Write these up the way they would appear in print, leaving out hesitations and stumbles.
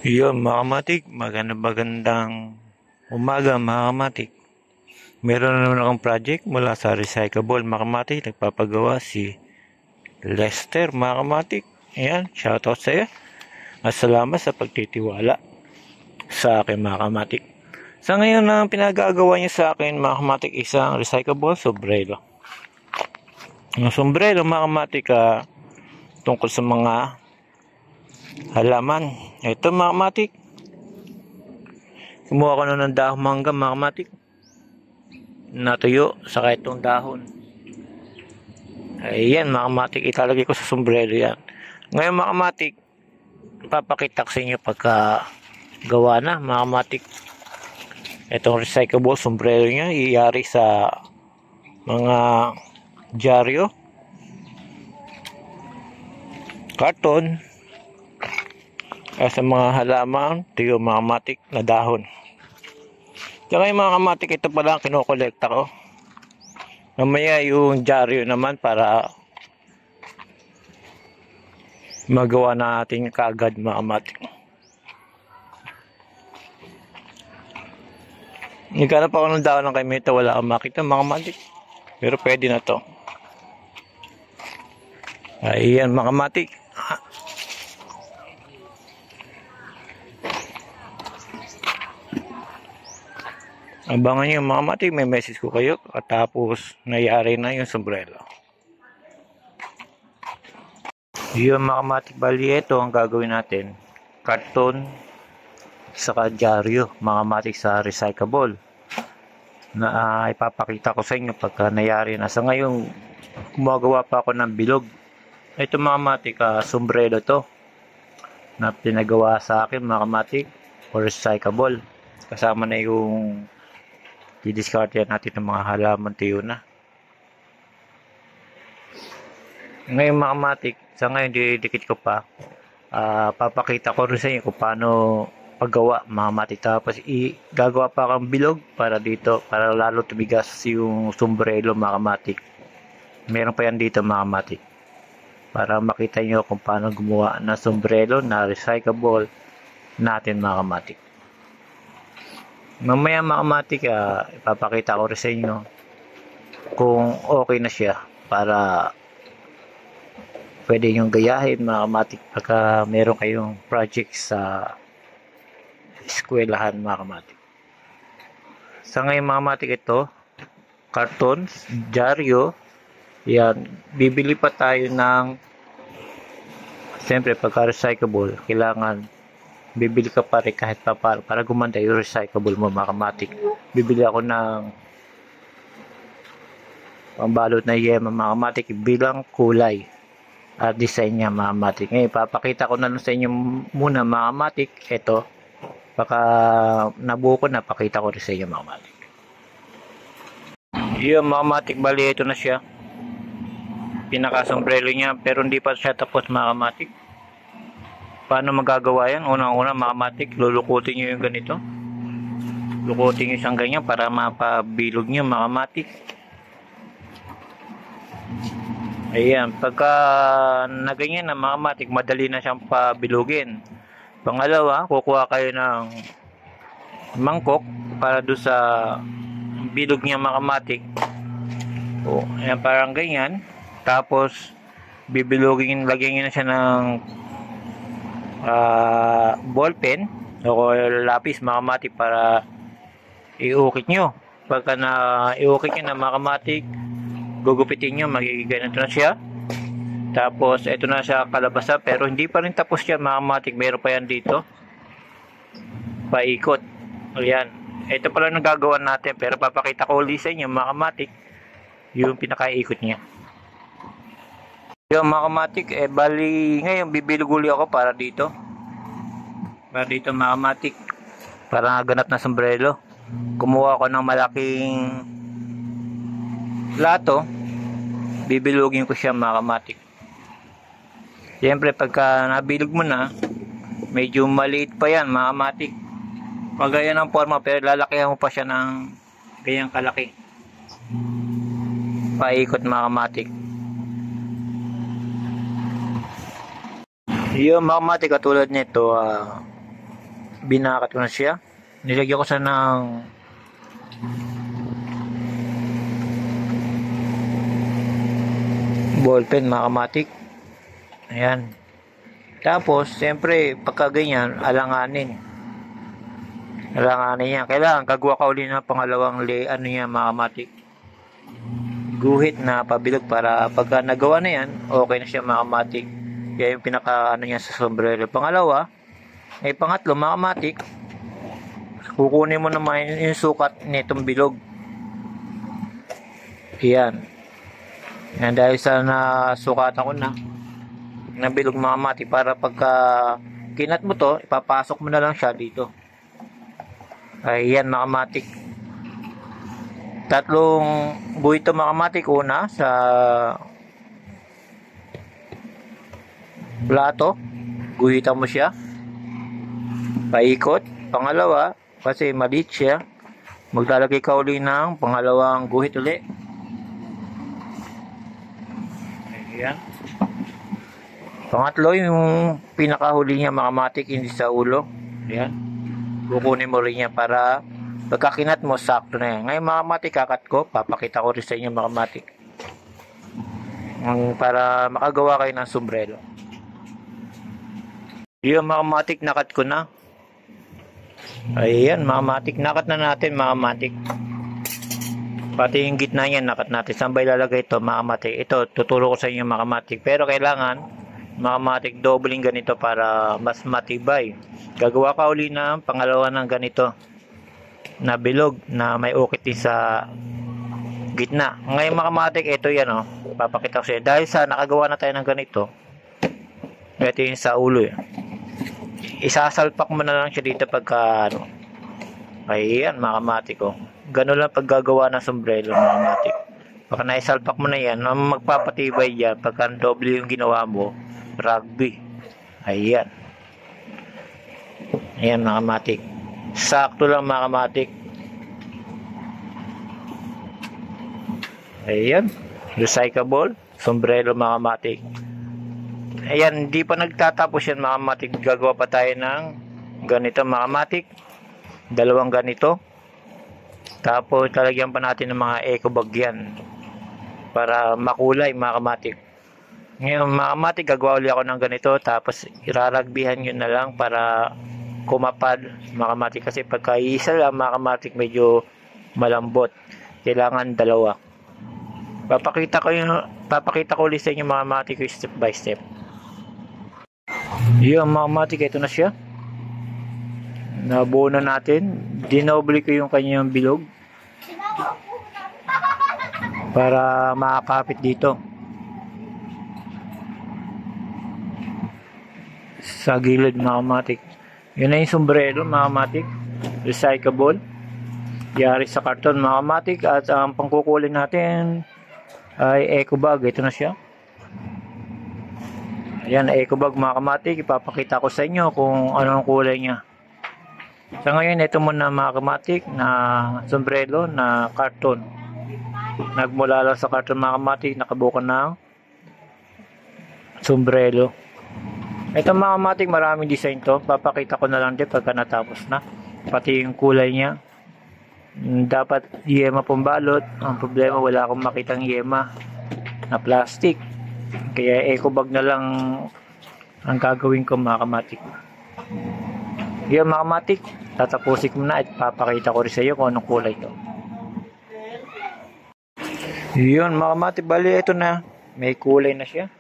Yun mga kamatik, magandang umaga mga kamatik. Meron na naman akong project mula sa Recyclable mga kamatik. Nagpapagawa si Lester mga kamatik. Ayan, shoutout sa iyo. At salamat sa pagtitiwala sa akin mga kamatik. Sa ngayon ang pinagagawa niya sa akin mga kamatik, isang recyclable sombrero. Ang sombrero mga kamatik, tungkol sa mga halaman. Ito mga kamatik, kumuha ko na ng dahon mangga mga kamatik, natuyo sa itong dahon. Ayan mga kamatik, italagay ko sa sombrero yan. Ngayon mga kamatik, papakita ko sa inyo pagka gawa na mga kamatik. Itong recyclable sombrero nya iyari sa mga dyaryo, karton, sa mga halaman, tuyo mga kamatik na dahon. Kaya mga kamatik, ito pala ang kinokolekta ko. Mamaya yung dyaryo naman para magawa natin kaagad mga kamatik. Naghanap ako ng dahon ng kaimita, wala akong makita mga kamatik. Pero pwede na to. Ayan mga kamatik. Abangan nyo mga kamatik, may message ko kayo at tapos nayari na yung sombrero. Yun mga kamatik, bali ito ang gagawin natin. Karton saka dyaryo mga kamatik sa recyclable na ipapakita ko sa inyo pagka nayari na. Sa ngayon gumagawa pa ako ng bilog. Ito mga kamatik, sombrero to na pinagawa sa akin mga kamatik for recyclable. Kasama na yung i-discard natin ng mga halaman, tuyo na. Ngayon mga kamatik, sa ngayon didikit ko pa. Papakita ko rin sa inyo kung paano paggawa mga kamatik. Tapos gagawa pa akong bilog para dito, para lalo tumigas yung sombrero mga kamatik. Meron pa yan dito mga kamatik, para makita nyo kung paano gumawa ng sombrero na recyclable natin mga kamatik. Mamaya mga kamatik, ipapakita ko rin sa inyo kung okay na siya para pwede nyo gayahin mga kamatik pagka meron kayong project sa eskwelahan mga kamatik. Sa ngayon mga kamatik, ito karton, dyaryo, yan. Bibili pa tayo ng, siyempre pagka recyclable, kailangan bibili ka pa rin kahit pa para gumanda yung recyclable mo mga kamatik. Bibili ako ng pambalot na yema mga kamatik bilang kulay at design niya mga kamatik. Ngayon ipapakita ko na lang sa inyo muna mga kamatik. Ito, baka nabuo ko na, pakita ko rin sa inyo mga kamatik. Yung mga kamatik, bali ito na siya, pinaka-sombrero niya, pero hindi pa siya tapos mga kamatik. Paano magagawa yan? Unang-una mga kamatik, lulukutin nyo yung ganito. Lukutin nyo siyang ganyan para mapabilog nyo mga kamatik. Ayan, pagka na ganyan na mga kamatik, madali na siyang pabilugin. Pangalawa, kukuha kayo ng mangkok para doon sa bilog niya mga kamatik. O, ayan, parang ganyan. Tapos bibilugin, lagyan nyo na siya ng ballpen o lapis mga kamatik para iukit nyo. Pagka na iukit nyo na mga kamatik, gugupitin nyo, magiging ganito na siya. Tapos ito na siya kalabasa, pero hindi pa rin tapos yan mga kamatik, meron pa yan dito paikot. Ayan, ito pala nagagawa natin, pero papakita ko ulit sa inyo mga kamatik yung pinakaikot niya. Yung mga kamatik, bali ngayon bibiluguli ako para dito mga kamatik, para ganap na sombrero. Kumuha ako ng malaking plato, bibilugin ko siya mga kamatik. Siyempre pagka nabilog mo na, medyo maliit pa yan mga kamatik, pagaya ng forma, pero lalakihan mo pa siya ng ganyang kalaki, paikot mga kamatik. Yung mga kamatik, katulad nito, binakat ko na siya. Nilagyan ko siya ng ballpen mga kamatik. Ayan. Tapos, siyempre, pagka ganyan, alanganin yan. Kailangan gagawa ka uli ng pangalawang mga kamatik. Guhit na pabilog para pagka nagawa na yan, okay na siya mga kamatik. Yan yung pinaka niya sa sombrero. Pangalawa, pangatlo mga kamatik, kukunin mo naman yung sukat nitong bilog. Yan dahil sa nasukatan ko na bilog mga kamatik, para pagka kinat mo to, ipapasok mo na lang siya dito. Ayan mga kamatik, tatlong buhito mga kamatik. Una sa plato, guhitan mo siya paikot. Pangalawa, kasi maliit siya, maglalagay ka uli ng pangalawang guhit uli. Ayan. Pangatlo, yung pinakahuli niya mga kamatik, hindi sa ulo. Ayan, kukunin mo rin niya para pagkakinat mo, sakto na yan. Ngayon mga kamatik, kakat ko, papakita ko rin sa inyo mga kamatik, para makagawa kayo ng sombrero. Yung mga kamatik, nakat ko na. Ayan mga kamatik, nakat na natin mga kamatik. Pati yung gitna niya nakat natin. Saan ba ilalagay ito mga kamatik? Ito, tuturo ko sa inyo mga kamatik. Pero kailangan mga kamatik, doubling ganito para mas matibay. Gagawa ka uli ng pangalawa ng ganito na bilog na may ukit din sa gitna. Ngayon mga kamatik, ito yan papakita ko sa inyo. Dahil sa nakagawa na tayo ng ganito, ito yung sa ulo isasalpak mo na lang siya dito pagka ayan mga kamatik Ganun lang paggagawa ng sombrero mga kamatik. Pagka naisalpak mo na yan, magpapatibay yan pagka doble yung ginawa mo, rugby. Ayan mga kamatik, sakto lang mga kamatik. Ayan, recyclable sombrero mga kamatik. Ayan, hindi pa nagtatapos yan mga kamatik. Gagawa pa tayo ng ganito mga kamatik, dalawang ganito. Tapos talagyan pa natin ng mga eco bag yan para makulay mga kamatik. Ngayon mga kamatik, gagawa ulit ako ng ganito, tapos iraragbihan nyo na lang para kumapad mga kamatik. Kasi pagka isa lang mga kamatik, medyo malambot, kailangan dalawa. Papakita ko ulit sa inyo mga kamatik step by step. Yung mga kamatik, ito na siya, nabuo na natin. Dinoble ko yung kanyang bilog para makakapit dito sa gilid mga kamatik. Yun na yung sombrero mga kamatik, recyclable, yari sa karton mga kamatik. At ang pangkukulay natin ay eco bag. Ito na siya. Ayan, eco bag mga kamatik. Ipapakita ko sa inyo kung anong kulay niya. Sa ngayon, ito muna mga kamatik na sombrero na karton. Nagmula lang sa karton mga kamatik, nakabukan ng sombrero. Ito mga kamatik, maraming design to. Papakita ko na lang din pagka natapos na. Pati yung kulay niya. Dapat yema pambalot. Ang problema, wala akong makitang yema na plastic. Kaya eco bag na lang ang gagawin ko mga kamatik. Yung mga kamatik, tatapusin ko na at papakita ko rin sa iyo kung anong kulay to. Yun mga kamatik, bali ito na, may kulay na siya.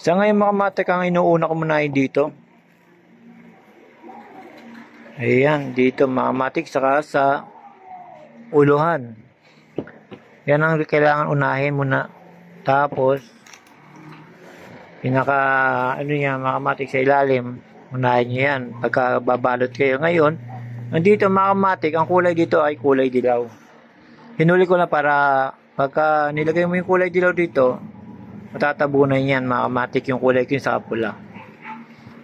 Sa ngayon mga kamatik, ang inuuna ko muna ay dito. Ayan, dito mga kamatik, saka sa uluhan. Yan ang kailangan unahin muna. Tapos pinaka mga kamatik sa ilalim, unahin nyo yan pagka babalot kayo. Ngayon, nandito mga kamatik, ang kulay dito ay kulay dilaw. Hinuli ko na para pagka nilagay mo yung kulay dilaw dito, matatabunan yan mga kamatik yung kulay ko sa pula.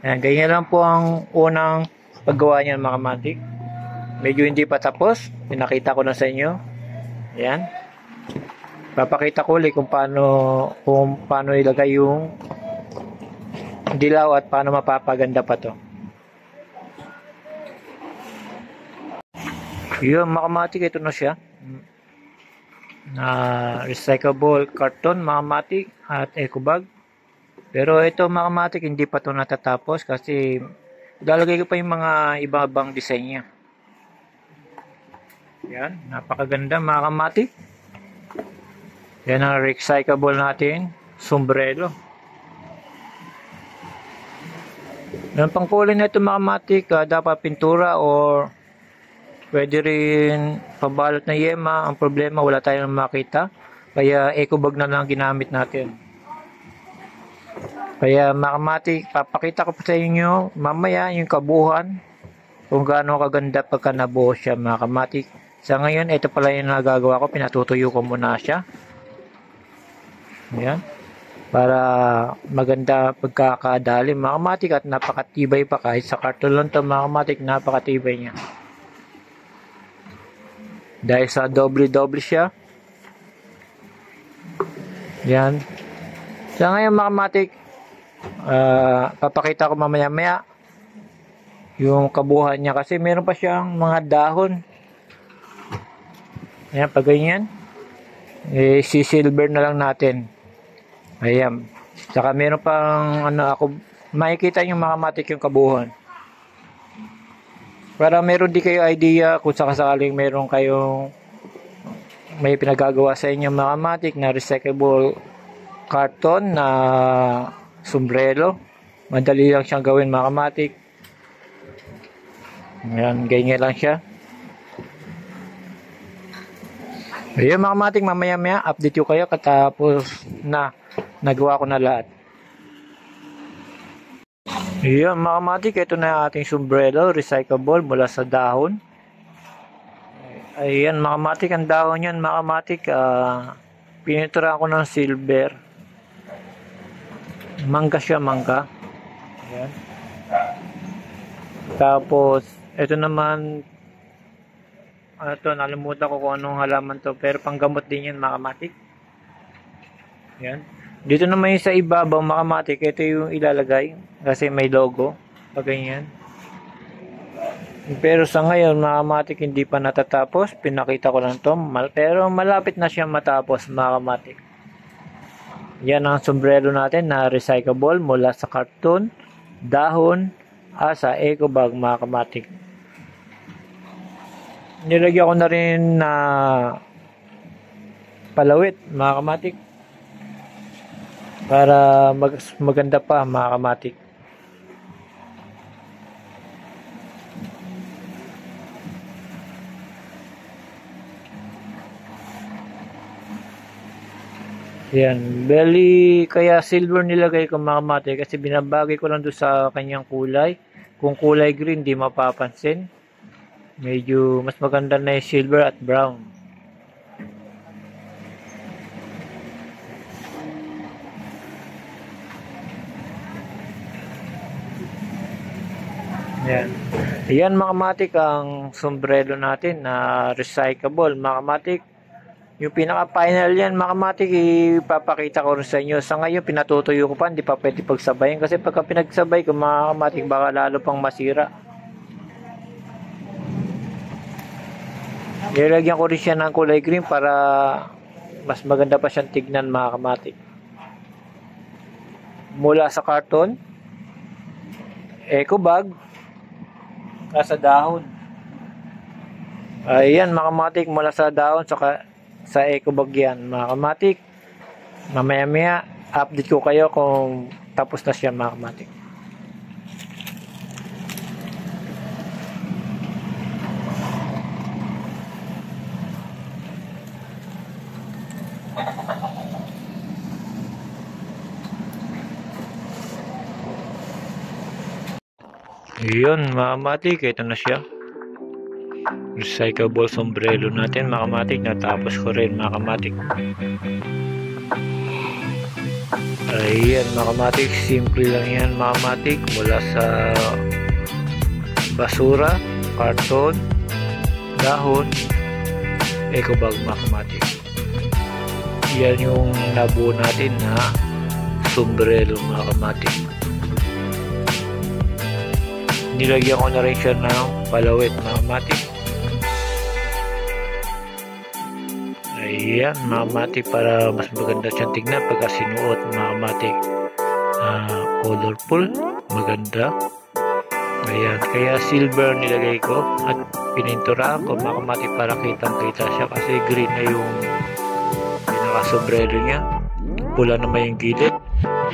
Ayan, ganyan lang po ang unang paggawa niyan mga kamatik. Medyo hindi pa tapos, pinakita ko na sa inyo. Ayan, papakita ko ulit kung paano ilagay yung dilaw at paano mapapaganda pa to. Yun mga kamatik, ito na siya. Na recyclable carton mga kamatik at eco bag. Pero ito mga kamatik, hindi pa ito natatapos kasi lalagay ko pa yung mga ibang design niya. Yan, napakaganda mga kamatik. Yan ang recyclable natin, sombrero. Yung pangkulay na ito mga kamatik, dapat pintura or pwede rin pabalot na yema. Ang problema, wala tayong makita. Kaya eco bag na lang ginamit natin. Kaya mga kamatik, papakita ko pa sa inyo mamaya yung kabuuan kung gaano kaganda pagka nabuo siya mga kamatik. Sa ngayon, ito pala yung nagagawa ko. Pinatutuyo ko muna siya. Ayan. Para maganda pagkakadali mga kamatik at napakatibay pa. Kahit sa karton lang ito mga kamatik, napakatibay niya. Dahil sa doble-doble siya. Ayan. Sa ngayon mga kamatik, papakita ko mamaya-maya yung kabuuan niya kasi meron pa siyang mga dahon. Ayan, pag ganyan, si-silver na lang natin. Ayan. Saka meron pang makikita nyo mga kamatik yung kabuuan. Para meron di kayo idea kung sakasakaling meron kayong may pinagagawa sa inyo mga kamatik na recyclable carton na sombrero. Madali lang siyang gawin mga kamatik. Ayan, ganyan lang siya. Ayun mga kamatik, mamaya-maya update ko kayo katapos na nagawa ko na lahat. Ayun mga kamatik, ito na ating sombrero recyclable mula sa dahon. Ayan mga kamatik, ang dahon yan mga kamatik, pininturahan ko ng silver. Mangga siya, mangga. Ayan. Tapos ito naman, nalimutan ko kung anong halaman to, pero panggamot din yan mga kamatik. Yan. Dito naman yung sa ibabaw mga kamatik, ito yung ilalagay kasi may logo pag ganyan. Pero sa ngayon mga kamatik, hindi pa natatapos. Pinakita ko lang to, pero malapit na siya matapos mga kamatik. Yan ang sombrero natin na recyclable mula sa karton, dahon, sa eco bag mga kamatik. Nilagyan ko na rin na palawit mga kamatik para maganda pa mga kamatik. Yan, bali kaya silver nilagay ko mga kamatik kasi binabagay ko lang doon sa kanyang kulay. Kung kulay green di mapapansin. Medyo mas maganda na yung silver at brown. Ayan. Ayan mga kamatik ang sombrero natin na recyclable mga kamatik. Yung pinaka-final yan mga kamatik, ipapakita ko rin sa inyo. Sa ngayon pinatutuyo ko pa, hindi pa pwede pagsabayin kasi pagka pinagsabay ko mga kamatik baka lalo pang masira. Nilagyan ko rin siya ng kulay green para mas maganda pa siyang tignan mga kamatik. Mula sa karton, eco bag, sa dahon. Ayan mga kamatik, mula sa dahon sa eco bag yan mga kamatik. Mamaya-maya update ko kayo kung tapos na siya mga kamatik. Yun mga kamatik, ito na siya. Recyclable sombrero natin mga kamatik, natapos ko rin mga kamatik. Ayan mga kamatik, simple lang yan mga kamatik. Mula sa basura, karton, dahon, eco bag mga kamatik. Yan yung nabuo natin na sombrero mga kamatik. Nilagyan ko na rin siya ng palawit mga kamatik. Yan mga kamatik, para mas maganda siyang tignan pagka sinuot mga kamatik. Colorful, maganda. Ayan, kaya silver nilagay ko at pininturahan ko mga kamatik para kitang kita siya, kasi green na yung pinaka-sombrero niya, pula naman yung gilid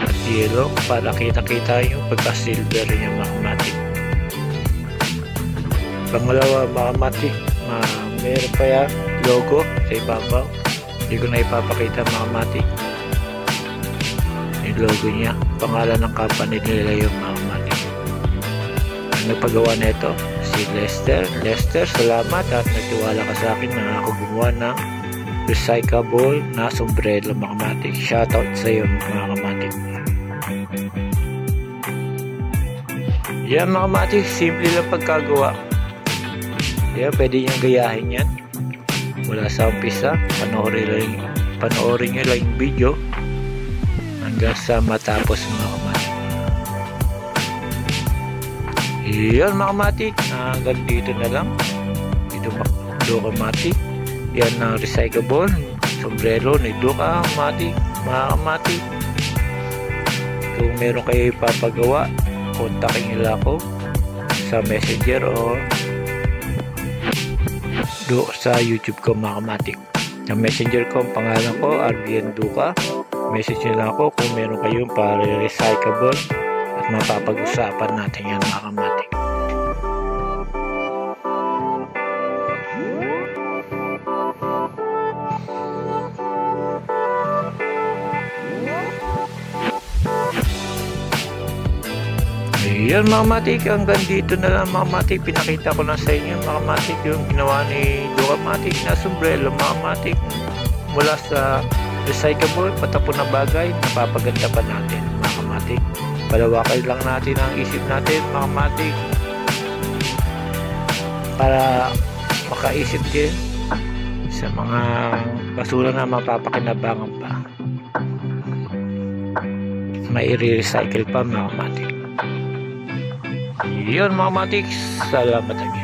at yellow para kitang kita yung pagka silver niya mga kamatik. Pangalawa mga kamatik, meron pa yan logo sa ibabaw, hindi ko na ipapakita mga kamatik. Yung logo niya, pangalan ng company nila yung mga kamatik. Nagpagawa na ito si Lester. Lester, salamat at nagtiwala ka sa akin na ako gumawa ng recyclable na sombrero mga kamatik. Shoutout sa iyo mga kamatik. Yan mga kamatik, simple lang pagkagawa. Yan, pwede niyang gayahin yan mula sa umpisa. Panoorin nyo lang yung video hanggang sa matapos mga kamatik. Yan mga kamatik, hanggang dito na lang. Duka kamatik. Yan ang recyclable sombrero ni Duka kamatik mga kamatik. Kung meron kayo ipapagawa, kontakin nila ako sa messenger o sa YouTube ko mga kamatik. Sa messenger ko, ang pangalan ko RBN Duka. Message nyo lang ako kung meron kayong para-recyclable at mapapag-usapan natin yan mga kamatik. Ayan mga kamatik, hanggang dito na lang mga kamatik. Pinakita ko lang sa inyo mga kamatik yung ginawa ni Duka kamatik na sombrero mga kamatik, mula sa recyclable patapon na bagay, napapaganda pa natin mga kamatik. Palawakan lang natin ang isip natin mga kamatik para makaisip din sa mga basura na mapapakinabangan pa, may i-recycle pa mga kamatik. Yun mga kamatik, salamat again.